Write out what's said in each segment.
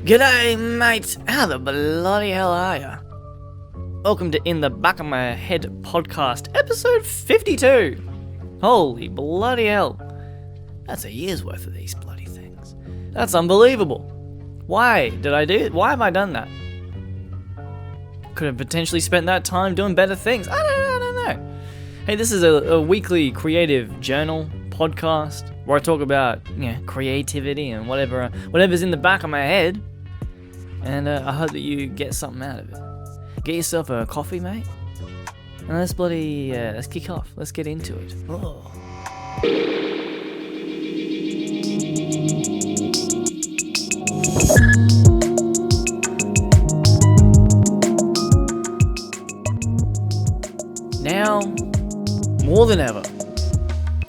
G'day, mate. How the bloody hell are ya? Welcome to In the Back of My Head podcast, episode 52. Holy bloody hell. That's a year's worth of these bloody things. That's unbelievable. Why did I do it? Why have I done that? Could have potentially spent that time doing better things. I don't know. Hey, this is a weekly creative journal podcast where I talk about creativity and whatever's in the back of my head. And I hope that you get something out of it. Get yourself a coffee, mate. And let's kick off. Let's get into it. Oh. Now, more than ever,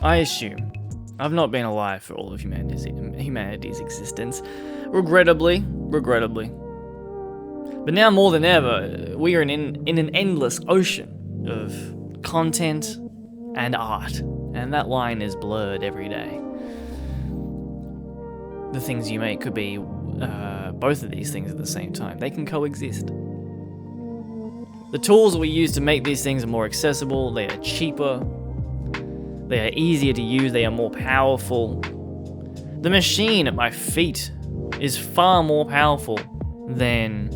I assume I've not been alive for all of humanity's existence, regrettably. But now more than ever, we are in an endless ocean of content and art, and that line is blurred every day. The things you make could be both of these things at the same time. They can coexist. The tools we use to make these things are more accessible, they are cheaper, they are easier to use, they are more powerful. The machine at my feet is far more powerful than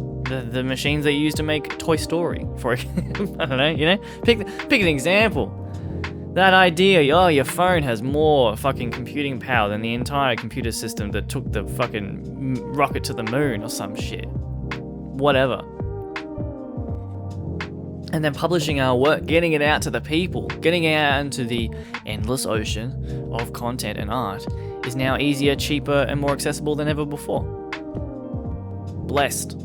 the machines they use to make Toy Story. For I don't know, pick an example. That idea, your phone has more fucking computing power than the entire computer system that took the fucking rocket to the moon or some shit. Whatever. And then publishing our work, getting it out to the people, getting it out into the endless ocean of content and art is now easier, cheaper, and more accessible than ever before. Blessed.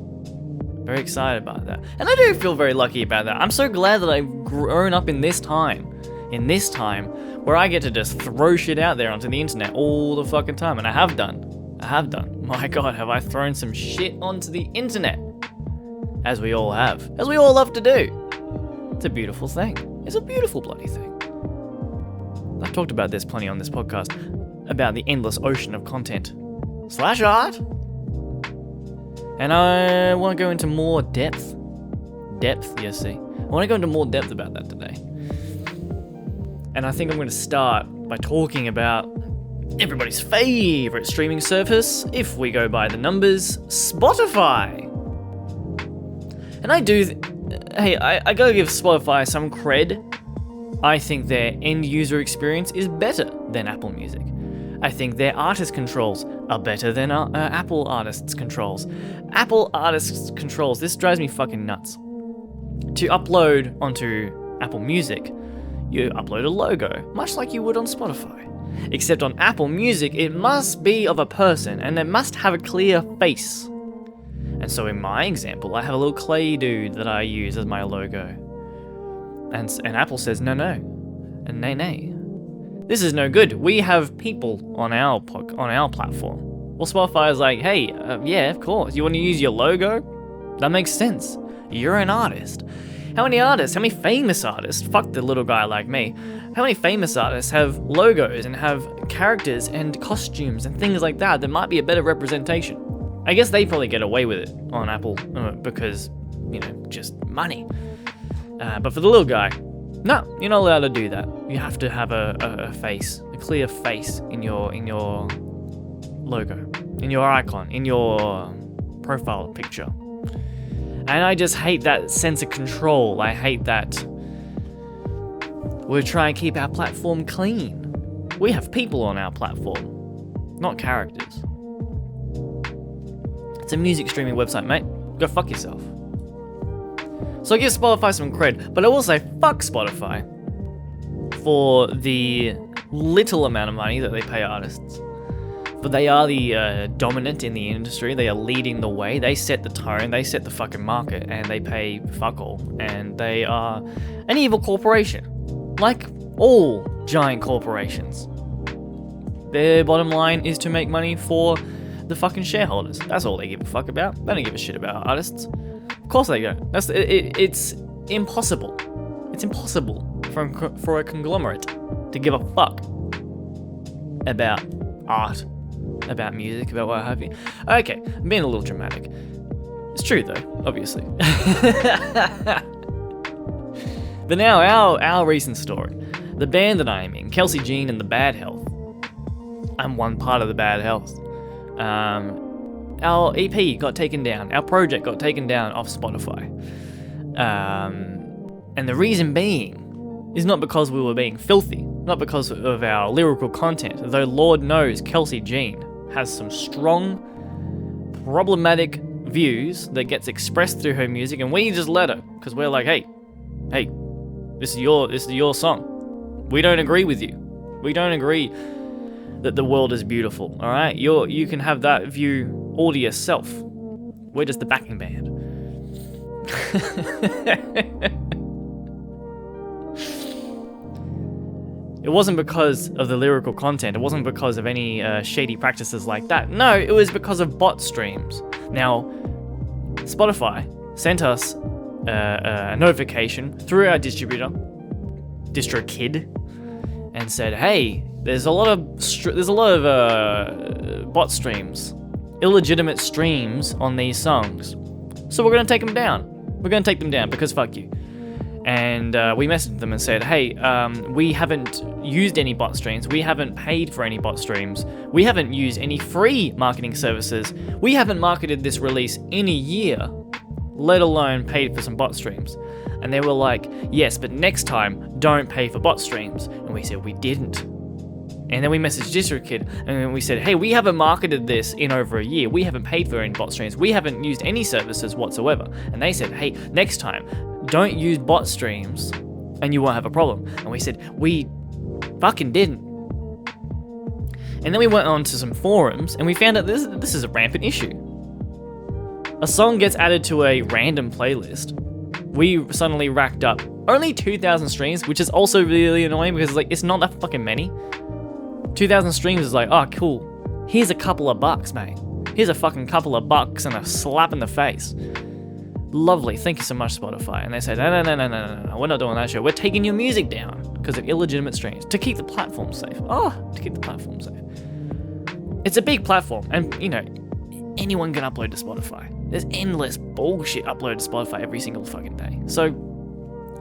Very excited about that. And I do feel very lucky about that. I'm so glad that I've grown up in this time where I get to just throw shit out there onto the internet all the fucking time. And I have done. My God, have I thrown some shit onto the internet? As we all have. As we all love to do. It's a beautiful thing. It's a beautiful bloody thing. I've talked about this plenty on this podcast, about the endless ocean of content / art. And I want to go into more depth. You see. I want to go into more depth about that today. And I think I'm going to start by talking about everybody's favorite streaming service, if we go by the numbers, Spotify. And I gotta give Spotify some cred. I think their end user experience is better than Apple Music. I think their artist controls are better than Apple artists' controls. Apple artists' controls, this drives me fucking nuts. To upload onto Apple Music, you upload a logo, much like you would on Spotify. Except on Apple Music, it must be of a person, and it must have a clear face. And so in my example, I have a little clay dude that I use as my logo. And Apple says, no, and nay. This is no good. We have people on our platform. Well, Spotify is like, hey, yeah, of course. You want to use your logo? That makes sense. You're an artist. How many famous artists, fuck the little guy like me, how many famous artists have logos and have characters and costumes and things like that might be a better representation? I guess they probably get away with it on Apple because, just money. But for the little guy, no, you're not allowed to do that. You have to have a face, a clear face in your logo, in your icon, in your profile picture. And I just hate that sense of control. I hate that we're trying to keep our platform clean. We have people on our platform, not characters. It's a music streaming website, mate. Go fuck yourself. So I give Spotify some cred, but I will say fuck Spotify for the little amount of money that they pay artists. But they are the dominant in the industry. They are leading the way. They set the tone. They set the fucking market, and they pay fuck all. And they are an evil corporation, like all giant corporations. Their bottom line is to make money for the fucking shareholders. That's all they give a fuck about. They don't give a shit about artists. Of course they don't. It's impossible. It's impossible for a conglomerate to give a fuck about art about music, about what have you. Okay, I'm being a little dramatic. It's true though, obviously. But now our recent story. The band that I am in, Kelsey Jean and the Bad Health. I'm one part of the Bad Health. Our EP got taken down. Our project got taken down off Spotify. And the reason being is not because we were being filthy, not because of our lyrical content, though Lord knows Kelsey Jean has some strong, problematic views that gets expressed through her music, and we just let her, because we're like, hey, this is your song. We don't agree with you. We don't agree that the world is beautiful, all right? You can have that view all to yourself. We're just the backing band. It wasn't because of the lyrical content. It wasn't because of any shady practices like that. No, it was because of bot streams. Now, Spotify sent us a notification through our distributor, DistroKid, and said, "Hey, there's a lot of bot streams, illegitimate streams on these songs. So we're gonna take them down. We're gonna take them down because fuck you." And we messaged them and said, "Hey, we haven't used any bot streams. We haven't paid for any bot streams. We haven't used any free marketing services. We haven't marketed this release in a year, let alone paid for some bot streams." And they were like, "Yes, but next time, don't pay for bot streams." And we said, "We didn't." And then we messaged DistroKid and we said, "Hey, we haven't marketed this in over a year. We haven't paid for any bot streams. We haven't used any services whatsoever." And they said, "Hey, next time, don't use bot streams and you won't have a problem." And we said, "We fucking didn't." And then we went on to some forums and we found out this is a rampant issue. A song gets added to a random playlist. We suddenly racked up only 2,000 streams, which is also really annoying because it's not that fucking many. 2,000 streams is like, oh cool, here's a couple of bucks, mate. Here's a fucking couple of bucks and a slap in the face. Lovely, thank you so much, Spotify. And they said, no, we're not doing that shit. We're taking your music down because of illegitimate streams to keep the platform safe. To keep the platform safe. It's a big platform, and anyone can upload to Spotify. There's endless bullshit uploaded to Spotify every single fucking day. So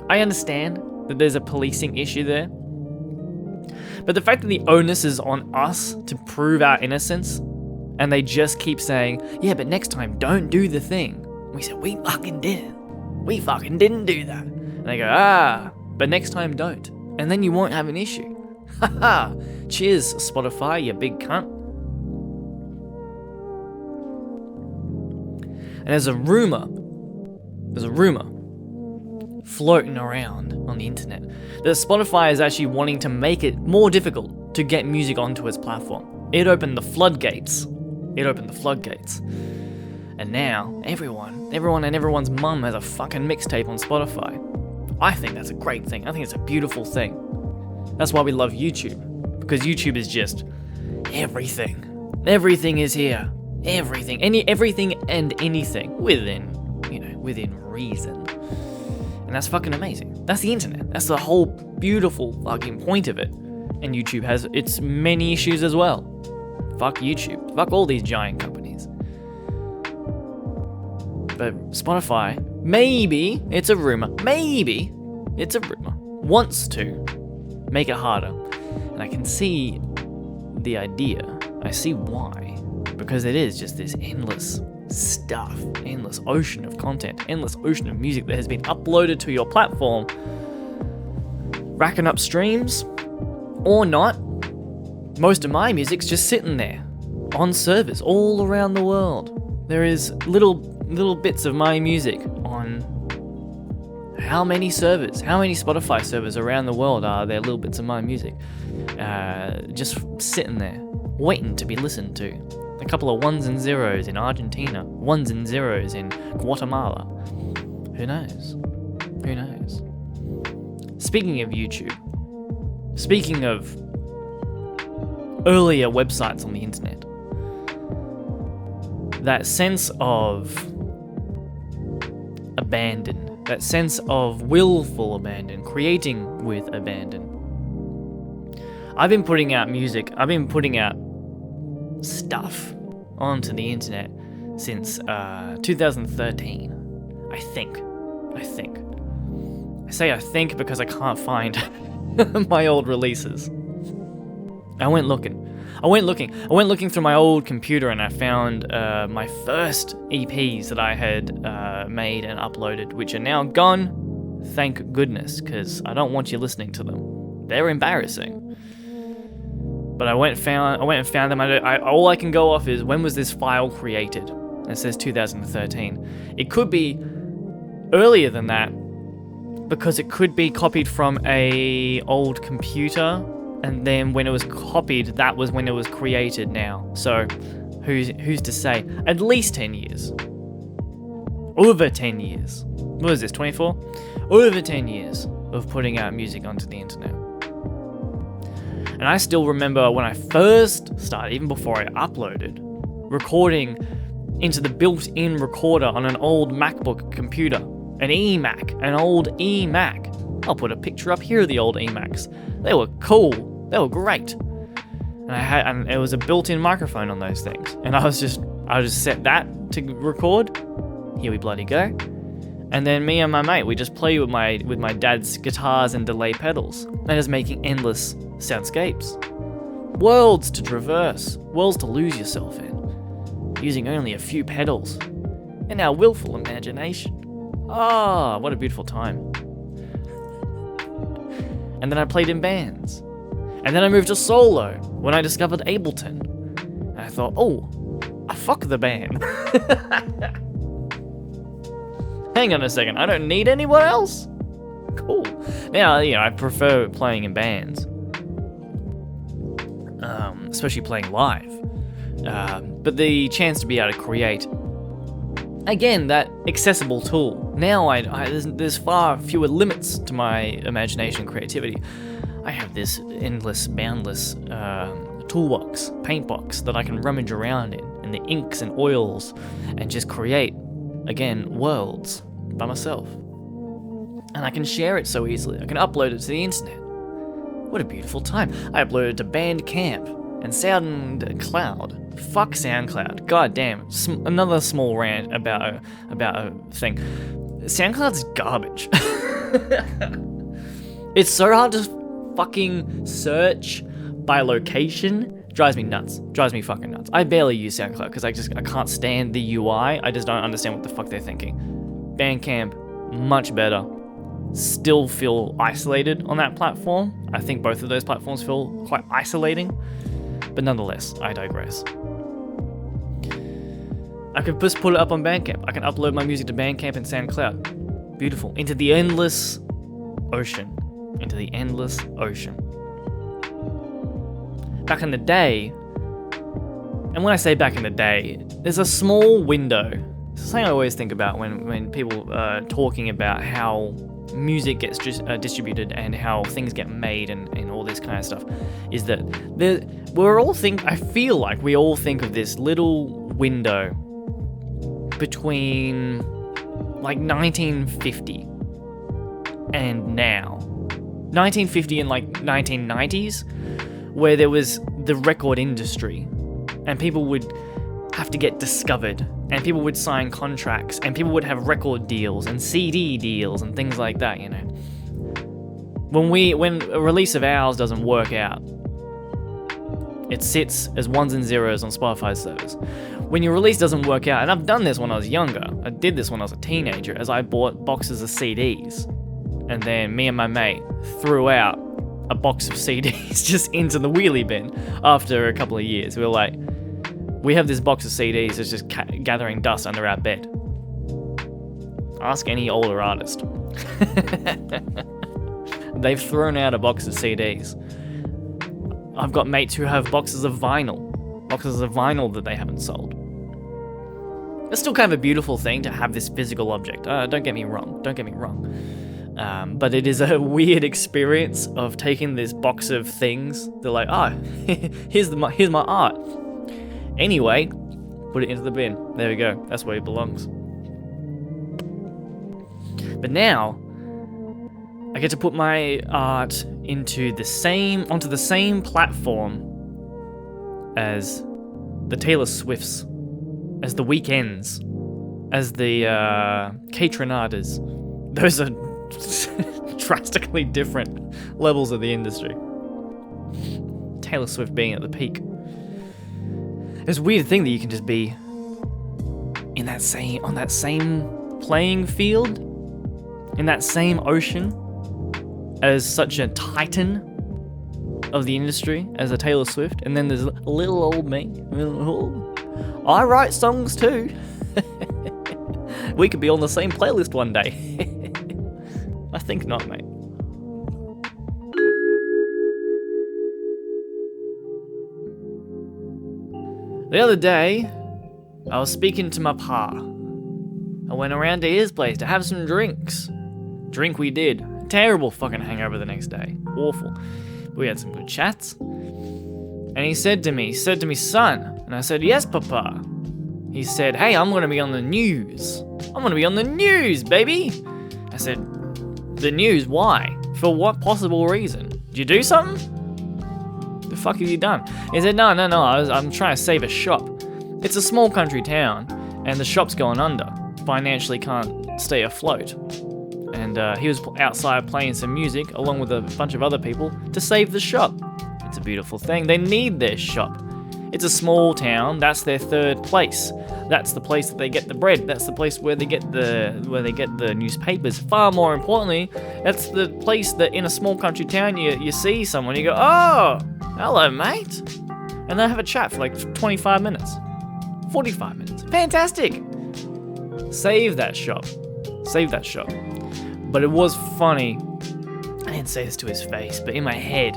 I understand that there's a policing issue there. But the fact that the onus is on us to prove our innocence, and they just keep saying, "Yeah, but next time don't do the thing." We said, "We fucking didn't. We fucking didn't do that." And they go, but next time don't. And then you won't have an issue. Haha. Cheers, Spotify, you big cunt. And there's a rumor floating around on the internet that Spotify is actually wanting to make it more difficult to get music onto its platform. It opened the floodgates. And now everyone and everyone's mum has a fucking mixtape on Spotify. I think that's a great thing. I think it's a beautiful thing. That's why we love YouTube, because YouTube is just everything. Everything is here. Everything and anything within reason. And that's fucking amazing. That's the internet. That's the whole beautiful fucking point of it. And YouTube has its many issues as well. Fuck YouTube. Fuck all these giant companies. But Spotify, maybe, it's a rumor, wants to make it harder. And I can see the idea. I see why. Because it is just this endless stuff, endless ocean of content, endless ocean of music that has been uploaded to your platform, racking up streams, or not. Most of my music's just sitting there, on servers all around the world. There is little bits of my music on how many servers, how many Spotify servers around the world are there little bits of my music, just sitting there, waiting to be listened to. A couple of ones and zeros in Argentina, ones and zeros in Guatemala. Who knows? Speaking of YouTube, speaking of earlier websites on the internet, that sense of abandon, that sense of willful abandon, creating with abandon. I've been putting out music, I've been putting out stuff onto the internet since 2013. I think. I say I think because I can't find my old releases. I went looking through my old computer and I found my first EPs that I had made and uploaded, which are now gone. Thank goodness, because I don't want you listening to them. They're embarrassing. But I went and found them. All I can go off is, when was this file created? And it says 2013. It could be earlier than that, because it could be copied from a old computer, and then when it was copied, that was when it was created now. So who's to say? At least 10 years. Over 10 years. What is this, 24? Over 10 years of putting out music onto the internet. And I still remember when I first started, even before I uploaded, recording into the built-in recorder on an old MacBook computer. An old eMac. I'll put a picture up here of the old eMacs. They were cool. They were great. And it was a built-in microphone on those things. And I just set that to record. Here we bloody go. And then me and my mate, we just play with my dad's guitars and delay pedals, and just making endless soundscapes. Worlds to traverse, worlds to lose yourself in, using only a few pedals, and our willful imagination. Ah, what a beautiful time. And then I played in bands. And then I moved to solo when I discovered Ableton. And I thought, oh, fuck the band. Hang on a second, I don't need anyone else? Cool. Now, I prefer playing in bands. Especially playing live. But the chance to be able to create, again, that accessible tool. Now there's far fewer limits to my imagination and creativity. I have this endless, boundless toolbox, paint box that I can rummage around in, and the inks and oils, and just create, again, worlds by myself. And I can share it so easily. I can upload it to the internet. What a beautiful time. I uploaded to Bandcamp and SoundCloud. Fuck SoundCloud. God damn. Another small rant about a thing. SoundCloud's garbage. It's so hard to fucking search by location. Drives me nuts. Drives me fucking nuts. I barely use SoundCloud because I can't stand the UI. I just don't understand what the fuck they're thinking. Bandcamp, much better. Still feel isolated on that platform. I think both of those platforms feel quite isolating. But nonetheless, I digress. I could just put it up on Bandcamp. I can upload my music to Bandcamp and SoundCloud. Beautiful. Into the endless ocean. Into the endless ocean. Back in the day, and when I say back in the day, there's a small window. It's something I always think about when people are talking about how music gets distributed and how things get made and all this kind of stuff, is that I feel like we all think of this little window between like 1950 and now. 1950 and like 1990s, where there was the record industry and people would have to get discovered and people would sign contracts and people would have record deals and CD deals and things like that, When a release of ours doesn't work out, it sits as ones and zeros on Spotify's servers. When your release doesn't work out, and I've done this when I was younger, I did this when I was a teenager, as I bought boxes of CDs, and then me and my mate threw out a box of CDs just into the wheelie bin after a couple of years. We were like, we have this box of CDs that's just gathering dust under our bed. Ask any older artist. They've thrown out a box of CDs. I've got mates who have boxes of vinyl that they haven't sold. It's still kind of a beautiful thing to have this physical object. Don't get me wrong. But it is a weird experience of taking this box of things. They're like, here's my art. Anyway, put it into the bin. There we go. That's where it belongs. But now, I get to put my art onto the same platform as the Taylor Swifts, as the Weekends, as the Catronadas. Those are drastically different levels of the industry. Taylor Swift being at the peak. It's a weird thing that you can just be on that same playing field, in that same ocean, as such a titan of the industry as a Taylor Swift, and then there's little old me. I write songs too. We could be on the same playlist one day. I think not, mate. The other day, I was speaking to my pa. I went around to his place to have some drinks. Drink we did. Terrible fucking hangover the next day. Awful. We had some good chats. And he said to me, son. And I said, yes, papa. He said, hey, I'm going to be on the news. I'm going to be on the news, baby. I said, the news? Why? For what possible reason? Did you do something? The fuck have you done? He said, no, I'm trying to save a shop. It's a small country town, and the shop's going under. Financially can't stay afloat. And he was outside playing some music, along with a bunch of other people, to save the shop. It's a beautiful thing. They need their shop. It's a small town. That's their third place. That's the place that they get the bread. That's the place where they get the newspapers. Far more importantly, that's the place that in a small country town you see someone, you go, oh, hello, mate. And they have a chat for like 25 minutes. 45 minutes. Fantastic. Save that shop. But it was funny. I didn't say this to his face, but in my head,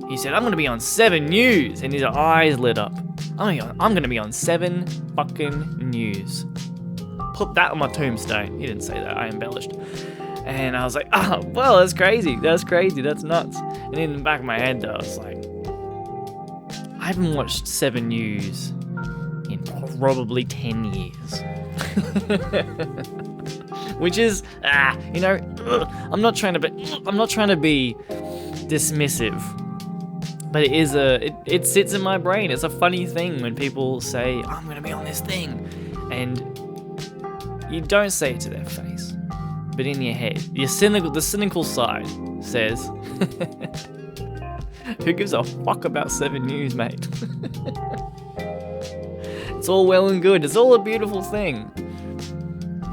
he said, I'm going to be on 7 News. And his eyes lit up. I'm going to be on 7 fucking News. Put that on my tombstone. He didn't say that. I embellished. And I was like, oh, well, that's crazy. That's nuts. And in the back of my head, though, I was like, I haven't watched 7 News in probably 10 years. Which is, I'm not trying to be dismissive. But it sits in my brain. It's a funny thing when people say, I'm going to be on this thing. And you don't say it to their face. But in your head, the cynical side says, who gives a fuck about 7 News, mate? It's all well and good. It's all a beautiful thing.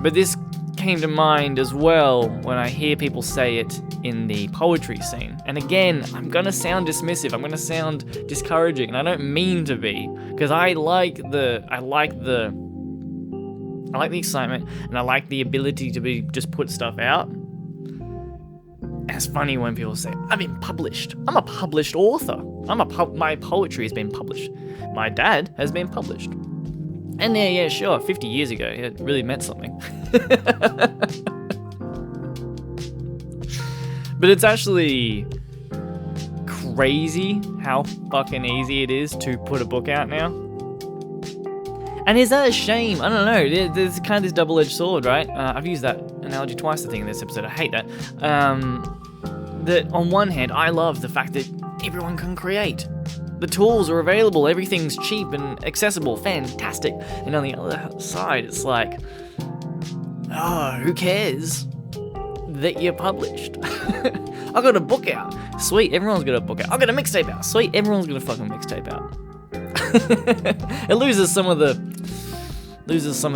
But this came to mind as well when I hear people say it in the poetry scene. And again, I'm gonna sound dismissive, I'm gonna sound discouraging, and I don't mean to be, because I like the excitement, and I like the ability to just put stuff out. And it's funny when people say, I've been published. I'm a published author. My poetry has been published. My dad has been published. And yeah, sure, 50 years ago, it really meant something. But it's actually crazy how fucking easy it is to put a book out now. And is that a shame? I don't know. There's kind of this double-edged sword, right? I've used that analogy twice, I think, in this episode. I hate that. That on one hand, I love the fact that everyone can create. The tools are available. Everything's cheap and accessible. Fantastic. And on the other side, it's like, oh, who cares that you're published? I got a book out. Sweet, everyone's got a book out. I got a mixtape out. Sweet, everyone's got a fucking mixtape out. It loses some of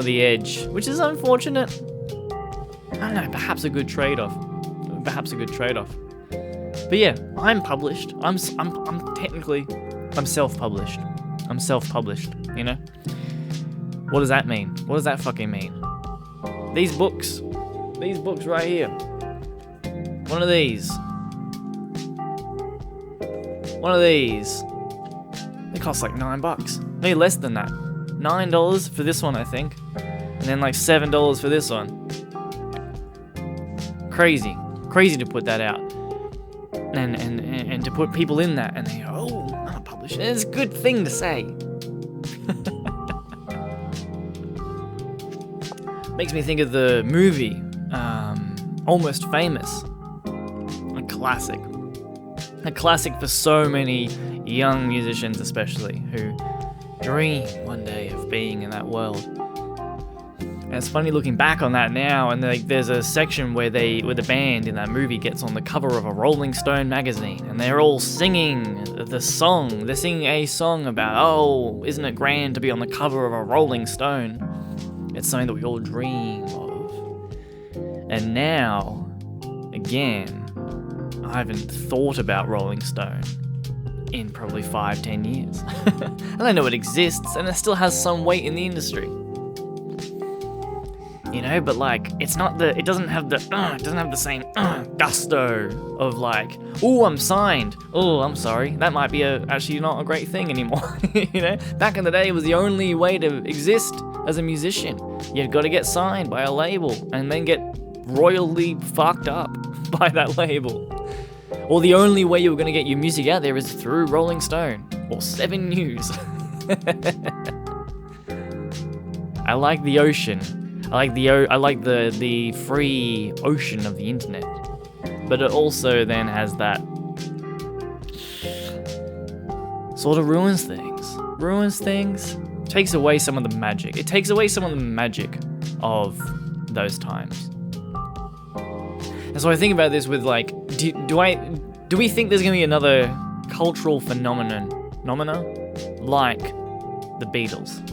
the edge, which is unfortunate. I don't know, perhaps a good trade-off. But yeah, I'm published. I'm self-published. You know? What does that mean? What does that fucking mean? These books right here. One of these. They cost like $9. Maybe less than that. $9 for this one, I think. And then like $7 for this one. Crazy to put that out. And to put people in that, and they go, oh, I'm a publisher. It's a good thing to say. Makes me think of the movie, Almost Famous. A classic for so many young musicians, especially, who dream one day of being in that world. And it's funny looking back on that now, and like there's a section where the band in that movie gets on the cover of a Rolling Stone magazine, and they're all singing the song. They're singing a song about, oh, isn't it grand to be on the cover of a Rolling Stone? It's something that we all dream of. And now, again, I haven't thought about Rolling Stone in probably 5-10 years. And I know it exists, and it still has some weight in the industry. You know, but like, it doesn't have the same gusto of like, oh, I'm signed. Oh, I'm sorry. That might be actually not a great thing anymore. You know, back in the day, it was the only way to exist as a musician. You've got to get signed by a label and then get royally fucked up by that label. Or the only way you were going to get your music out there is through Rolling Stone or 7 News. I like the ocean. I like the free ocean of the internet, but it also then has that sort of ruins things, takes away some of the magic. It takes away some of the magic of those times. And so I think about this with like, do we think there's gonna be another cultural phenomena like the Beatles?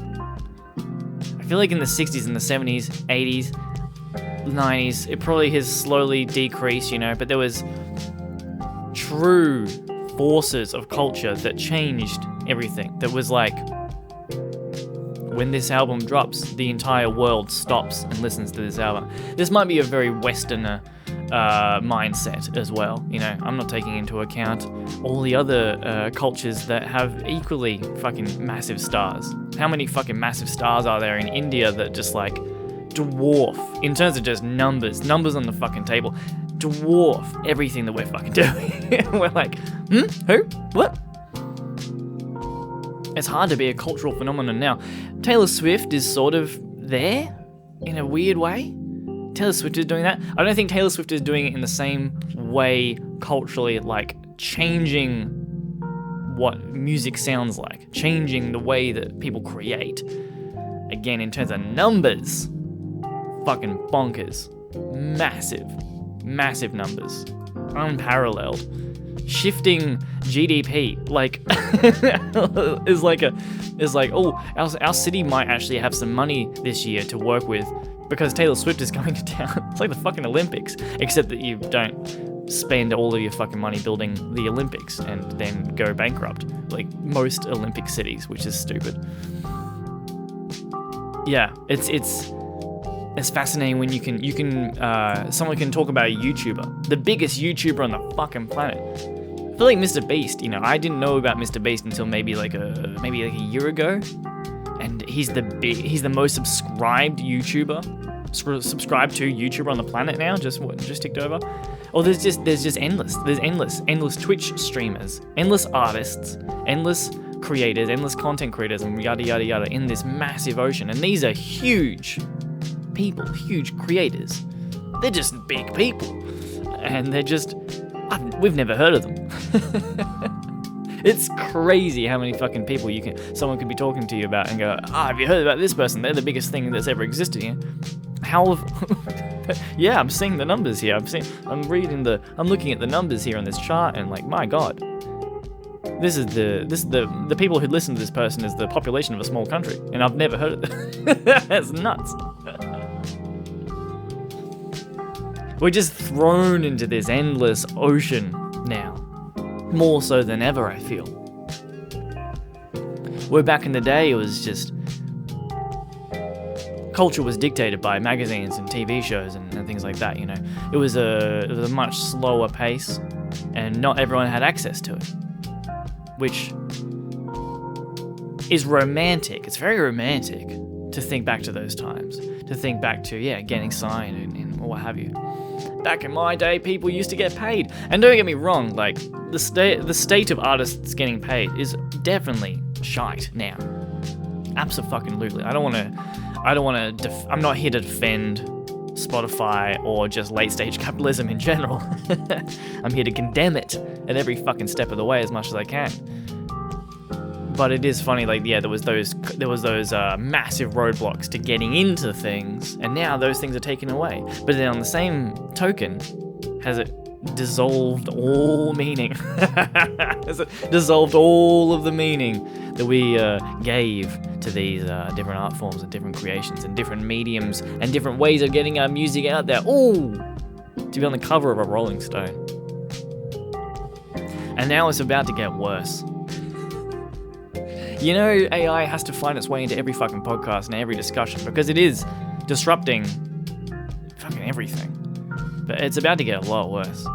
I feel like in the 60s and the 70s, 80s, 90s, it probably has slowly decreased, you know, but there was true forces of culture that changed everything. That was like, when this album drops, the entire world stops and listens to this album. This might be a very Westerner mindset as well, you know. I'm not taking into account all the other cultures that have equally fucking massive stars. How many fucking massive stars are there in India that just like dwarf, in terms of just numbers on the fucking table, dwarf everything that we're fucking doing. We're like, who? What? It's hard to be a cultural phenomenon now. Taylor Swift is sort of there in a weird way. Taylor Swift is doing that. I don't think Taylor Swift is doing it in the same way culturally, like changing what music sounds like, changing the way that people create. Again, in terms of numbers, fucking bonkers. Massive numbers. Unparalleled. Shifting GDP, like, is like, oh, our city might actually have some money this year to work with because Taylor Swift is going to town. It's like the fucking Olympics, except that you don't spend all of your fucking money building the Olympics and then go bankrupt, like most Olympic cities, which is stupid. Yeah, it's fascinating when you can someone can talk about a YouTuber, the biggest YouTuber on the fucking planet. I feel like Mr. Beast, you know, I didn't know about Mr. Beast until maybe like a year ago, and he's the most subscribed YouTuber, subscribed to YouTuber on the planet now. Just ticked over. Oh, there's just endless Twitch streamers, endless artists, endless creators, endless content creators, and yada yada yada in this massive ocean. And these are huge people, huge creators. They're just big people, and they're just we've never heard of them. It's crazy how many fucking people someone could be talking to you about and go, have you heard about this person? They're the biggest thing that's ever existed here. Yeah, I'm seeing the numbers here. I'm looking at the numbers here on this chart, and like, my God, this is the people who listen to this person is the population of a small country, and I've never heard of them. That's nuts. We're just thrown into this endless ocean now. More so than ever, I feel. Where back in the day, it was just... culture was dictated by magazines and TV shows and things like that, you know. It was a much slower pace, and not everyone had access to it. Which is romantic. It's very romantic to think back to those times. To think back to, getting signed and what have you. Back in my day, people used to get paid. And don't get me wrong, like, the state of artists getting paid is definitely shite now. Abso-fucking-lutely. I'm not here to defend Spotify or just late-stage capitalism in general. I'm here to condemn it at every fucking step of the way as much as I can. But it is funny, like, yeah, there was those massive roadblocks to getting into things, and now those things are taken away. But then on the same token, has it dissolved all meaning? Has it dissolved all of the meaning that we gave to these different art forms and different creations and different mediums and different ways of getting our music out there? Ooh, to be on the cover of a Rolling Stone. And now it's about to get worse. You know, AI has to find its way into every fucking podcast and every discussion because it is disrupting fucking everything. But it's about to get a lot worse.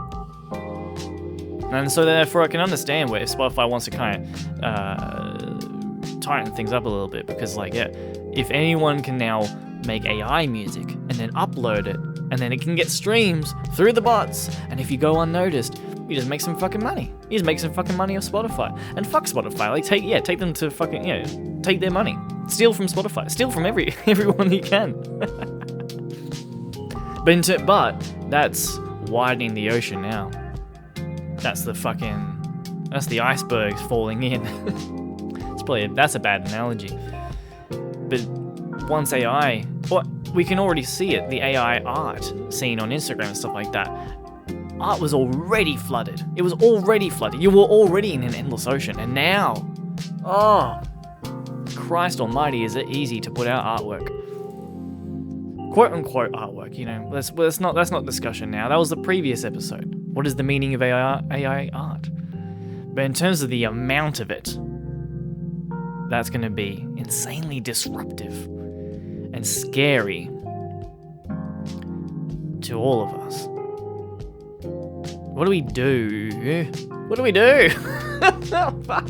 And so therefore I can understand where if Spotify wants to kind of tighten things up a little bit, because like, yeah, if anyone can now make AI music and then upload it, and then it can get streams through the bots, and if you go unnoticed, you just make some fucking money. You just make some fucking money off Spotify. And fuck Spotify. Like, take them to fucking, take their money. Steal from Spotify. Steal from everyone you can. But that's widening the ocean now. That's the icebergs falling in. That's a bad analogy. But once AI, we can already see it, the AI art seen on Instagram and stuff like that. Art was already flooded. It was already flooded. You were already in an endless ocean. And now, oh, Christ almighty, is it easy to put out artwork. Quote unquote artwork, you know. That's not discussion now. That was the previous episode. What is the meaning of AI art? But in terms of the amount of it, that's going to be insanely disruptive and scary to all of us. What do we do? What do we do? Oh, fuck.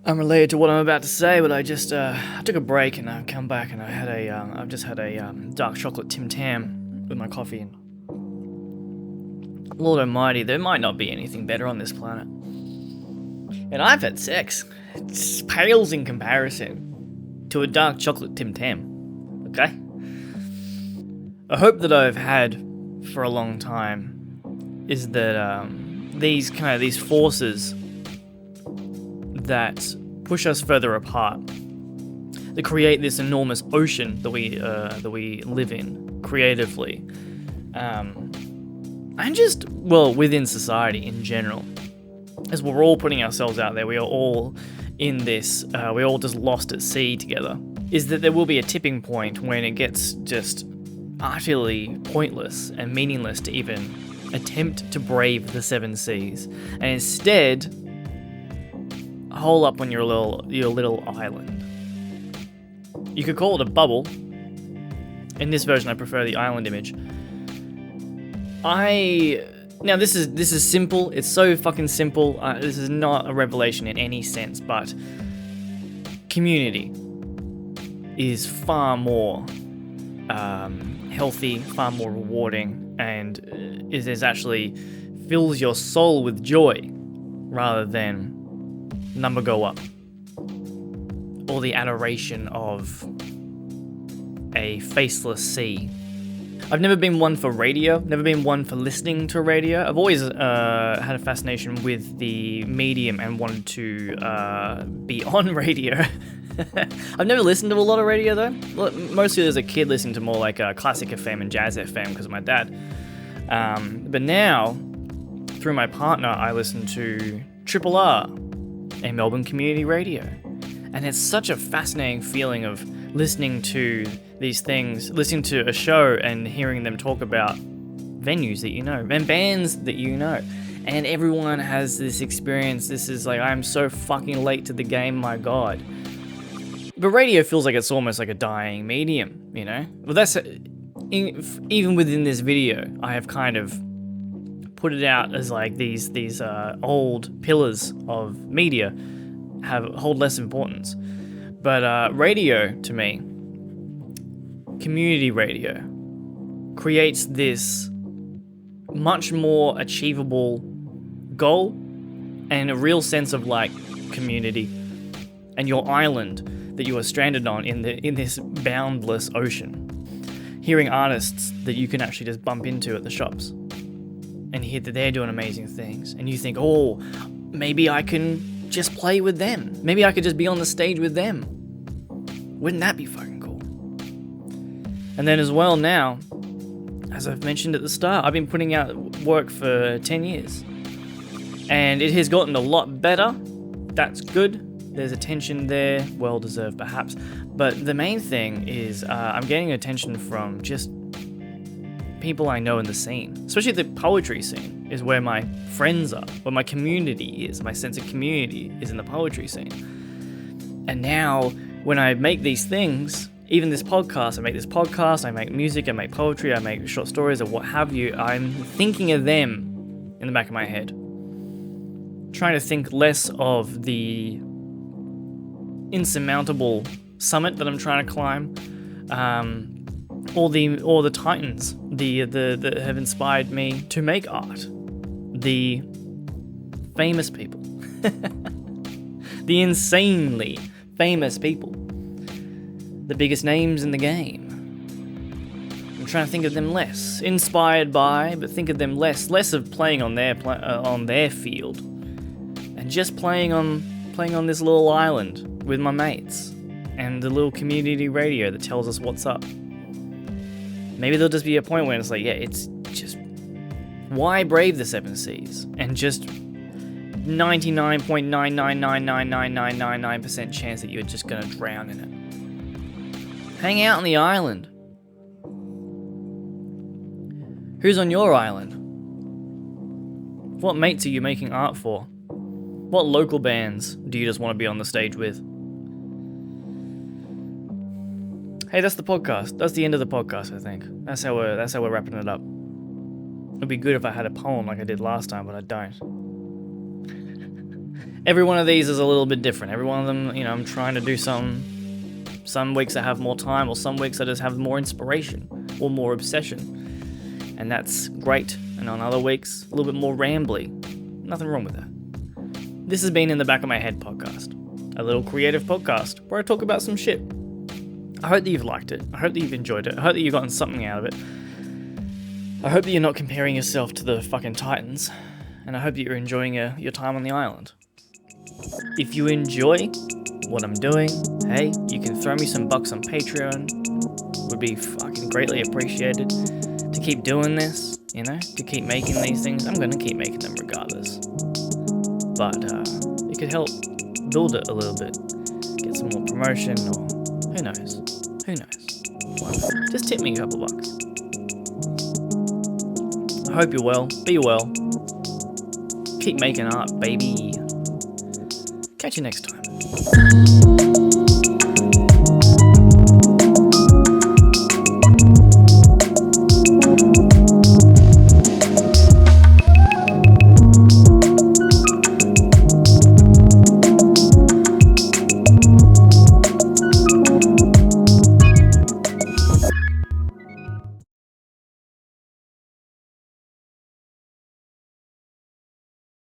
Unrelated to what I'm about to say, but I just I took a break and I've come back and I've just had a dark chocolate Tim Tam with my coffee. And Lord Almighty, there might not be anything better on this planet. And I've had sex. It pales in comparison to a dark chocolate Tim Tam. Okay? A hope that I've had for a long time is that these forces that push us further apart, that create this enormous ocean that we live in creatively, and just, well, within society in general, as we're all putting ourselves out there, we are all in this, we're all just lost at sea together, is that there will be a tipping point when it gets just utterly pointless and meaningless to even attempt to brave the seven seas, and instead hole up on your little island. You could call it a bubble. In this version, I prefer the island image. Now this is simple. It's so fucking simple. This is not a revelation in any sense, but community is far more healthy, far more rewarding, and is actually fills your soul with joy rather than number go up or the adoration of a faceless sea. I've never been one for radio, never been one for listening to radio. I've always had a fascination with the medium and wanted to be on radio. I've never listened to a lot of radio though. Mostly as a kid, listened to more like classic FM and jazz FM because of my dad. But now, through my partner, I listen to Triple R, a Melbourne community radio. And it's such a fascinating feeling of listening to these things, listening to a show and hearing them talk about venues that you know and bands that you know. And everyone has this experience. This is like, I'm so fucking late to the game, my God. But radio feels like it's almost like a dying medium, you know? Well, that's even within this video, I have kind of put it out as like these old pillars of media hold less importance. But radio, to me, community radio, creates this much more achievable goal and a real sense of like community and your island that you are stranded on in this boundless ocean. Hearing artists that you can actually just bump into at the shops. and hear that they're doing amazing things, and you think, oh, maybe I can just play with them. Maybe I could just be on the stage with them. Wouldn't that be fucking cool? And then as well now, as I've mentioned at the start, I've been putting out work for 10 years. And it has gotten a lot better. That's good. There's attention there, well deserved perhaps. But the main thing is I'm getting attention from just people I know in the scene. Especially the poetry scene is where my friends are, where my community is. My sense of community is in the poetry scene. And now when I make these things, even this podcast, I make music, I make poetry, I make short stories or what have you, I'm thinking of them in the back of my head. Trying to think less of the insurmountable summit that I'm trying to climb, or the titans that have inspired me to make art, the famous people, the insanely famous people, the biggest names in the game. I'm trying to think of them less, inspired by, but think of them less of playing on their field, and just playing on this little island with my mates, and the little community radio that tells us what's up. Maybe there'll just be a point where it's like, yeah, it's just, why brave the seven seas? And just 99.9999999% chance that you're just gonna drown in it. Hang out on the island. Who's on your island? What mates are you making art for? What local bands do you just want to be on the stage with? Hey, that's the podcast. That's the end of the podcast, I think. That's how we're wrapping it up. It'd be good if I had a poem like I did last time, but I don't. Every one of these is a little bit different. Every one of them, I'm trying to do something. Some weeks I have more time, or some weeks I just have more inspiration or more obsession. And that's great. And on other weeks, a little bit more rambly. Nothing wrong with that. This has been In the Back of My Head podcast, a little creative podcast where I talk about some shit. I hope that you've liked it. I hope that you've enjoyed it. I hope that you've gotten something out of it. I hope that you're not comparing yourself to the fucking Titans. And I hope that you're enjoying your time on the island. If you enjoy what I'm doing, hey, you can throw me some bucks on Patreon. Would be fucking greatly appreciated. To keep doing this, to keep making these things. I'm going to keep making them regardless. But it could help build it a little bit. Get some more promotion, or who knows. Just tip me a couple bucks. I hope you're well. Be well. Keep making art, baby. Catch you next time.